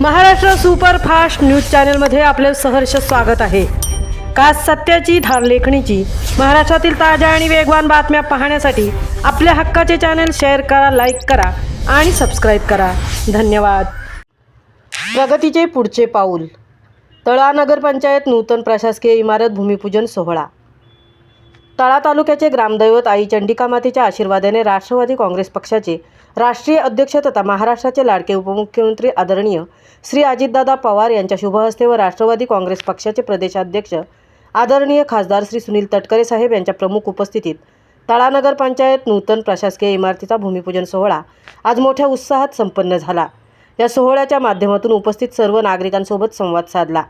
Maharashtra superfast news चॅनलमध्ये आपले सहर्ष स्वागत आहे। खास सत्याची धार लेखणीची महाराष्ट्रातील ताज्या आणि वेगवान बातम्या पाहण्यासाठी आपल्या हक्काचे चॅनल शेअर करा, लाईक करा आणि सबस्क्राईब करा। धन्यवाद। प्रगतीचे पुढचे पाऊल। तळा नगरपंचायत नूतन प्रशासकीय इमारत भूमिपूजन सोहळा। तळा तालुक्याचे ग्रामदैवत आई चंडिका मातेच्या आशीर्वादाने राष्ट्रवादी काँग्रेस पक्षाचे राष्ट्रीय अध्यक्ष तथा महाराष्ट्राचे लाडके उपमुख्यमंत्री आदरणीय श्री अजितदादा पवार यांच्या शुभ हस्ते व राष्ट्रवादी काँग्रेस पक्षाचे प्रदेशाध्यक्ष आदरणीय खासदार श्री सुनील तटकरे साहेब यांच्या प्रमुख उपस्थितीत तळा नगरपंचायत नूतन प्रशासकीय इमारतीचा भूमिपूजन सोहळा आज मोठ्या उत्साहात संपन्न झाला। या सोहळ्याच्या माध्यमातून उपस्थित सर्व नागरिकांसोबत संवाद साधला।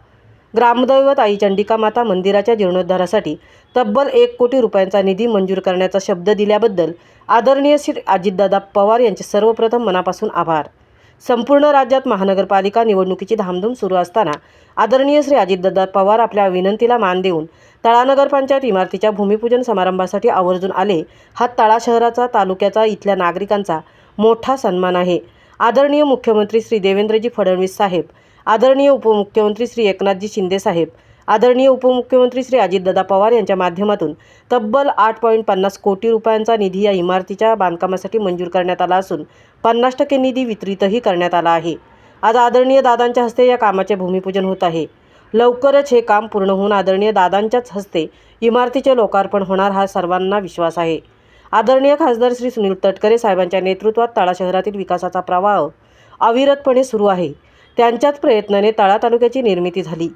ग्रामदैवत आई चंडिका माता मंदिराच्या जीर्णोद्धारासाठी तब्बल 1 कोटी रुपयांचा निधी मंजूर करण्याचा शब्द दिल्याबद्दल आदरणीय श्री अजितदादा पवार यांचे सर्वप्रथम मनापासून आभार। संपूर्ण राज्यात महानगरपालिका निवडणुकीची धामधूम सुरू असताना आदरणीय श्री अजितदादा पवार आपल्या विनंतीला मान देऊन तळा नगरपंचायत इमारतीच्या भूमिपूजन समारंभासाठी आवर्जून आले। हा तळा शहराचा, तालुक्याचा, इथल्या नागरिकांचा मोठा सन्मान आहे। आदरणीय मुख्यमंत्री श्री देवेंद्रजी फडणवीस साहेब, आदरणीय उपमुख्यमंत्री श्री एकनाथजी शिंदे साहेब, आदरणीय उपमुख्यमंत्री श्री अजितदादा पवार यांच्या माध्यमातून तब्बल 8.50 कोटी रुपयांचा निधी या इमारतीच्या बांधकामासाठी मंजूर करण्यात आला असून 50% निधी वितरितही करण्यात आला आहे। आज आदरणीय दादांच्या हस्ते या कामाचे भूमिपूजन होत आहे। लवकरच हे काम पूर्ण होऊन आदरणीय दादांच्याच हस्ते इमारतीचे लोकार्पण होणार हा सर्वांना विश्वास आहे। आदरणीय खासदार श्री सुनील तटकरे साहेबांच्या नेतृत्वात तळा शहरातील विकासाचा प्रवाह अविरतपणे सुरू आहे। त्यांच्याच प्रयत्नाने तळा तालुक्याची निर्मिती झाली।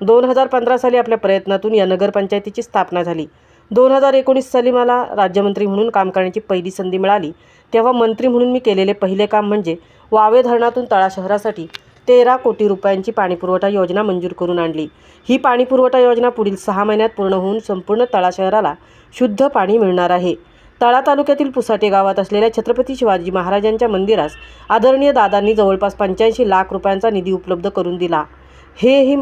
2015 साली आपल्या प्रयत्नातून या नगरपंचायतीची स्थापना झाली। 2019 साली मला राज्यमंत्री म्हणून काम करण्याची पहिली संधी मिळाली। तेव्हा मंत्री म्हणून मी केलेले पहिले काम म्हणजे वावे धरणातून तळा शहरासाठी 13 कोटी रुपयांची पाणीपुरवठा योजना मंजूर करून आणली। ही पाणीपुरवठा योजना पुढील 6 महिन्यात पूर्ण होऊन संपूर्ण तळा शहराला शुद्ध पाणी मिळणार आहे। तळा तालुक्यातील पुसाटे गावात असलेल्या छत्रपती शिवाजी महाराजांच्या मंदिरास आदरणीय दादांनी जवळपास 85 लाख रुपयांचा निधी उपलब्ध करून दिला। हे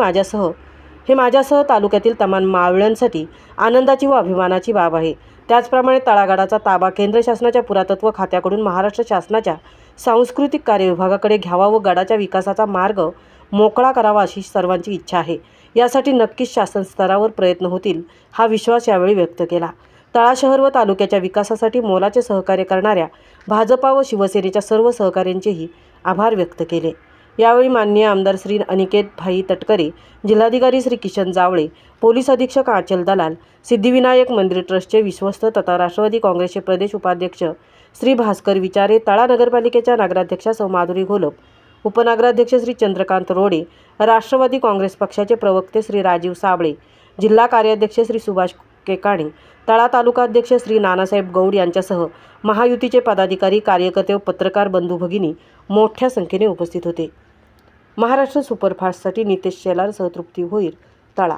माझ्यासह तालुक्यातील तमाम मावळ्यांसाठी आनंदाची व अभिमानाची बाब आहे। त्याचप्रमाणे तळागाडाचा ताबा केंद्र शासनाच्या पुरातत्व खात्याकडून महाराष्ट्र शासनाच्या सांस्कृतिक कार्य विभागाकडे घ्यावा व गडाच्या विकासाचा मार्ग मोकळा करावा अशी सर्वांची इच्छा आहे। यासाठी नक्कीच शासन स्तरावर प्रयत्न होतील हा विश्वास यावेळी व्यक्त केला। तळा शहर व तालुक्याच्या विकासासाठी मोलाचे सहकार्य करणाऱ्या भाजपा व शिवसेनेच्या सर्व सहकाऱ्यांचेही आभार व्यक्त केले। यावेळी माननीय आमदार श्री अनिकेत भाई तटकरे, जिल्हाधिकारी श्री किशन जावळे, पोलीस अधीक्षक आचल दलाल, सिद्धिविनायक मंदिर ट्रस्टचे विश्वस्त तथा राष्ट्रवादी काँग्रेसचे प्रदेश उपाध्यक्ष श्री भास्कर विचारे, तळा नगरपालिकेच्या नगराध्यक्षा सौ माधुरी घोलप, उपनगराध्यक्ष श्री चंद्रकांत रोडे, राष्ट्रवादी काँग्रेस पक्षाचे प्रवक्ते श्री राजीव साबळे, जिल्हा कार्याध्यक्ष श्री सुभाष केकाणे, तळा तालुकाध्यक्ष श्री नानासाहेब गौड यांच्यासह महायुतीचे पदाधिकारी, कार्यकर्ते व पत्रकार बंधू भगिनी मोठ्या संख्येने उपस्थित होते। महाराष्ट्र सुपरफास्टसाठी नितेश शेलार, तृप्ती भोईर, तळा।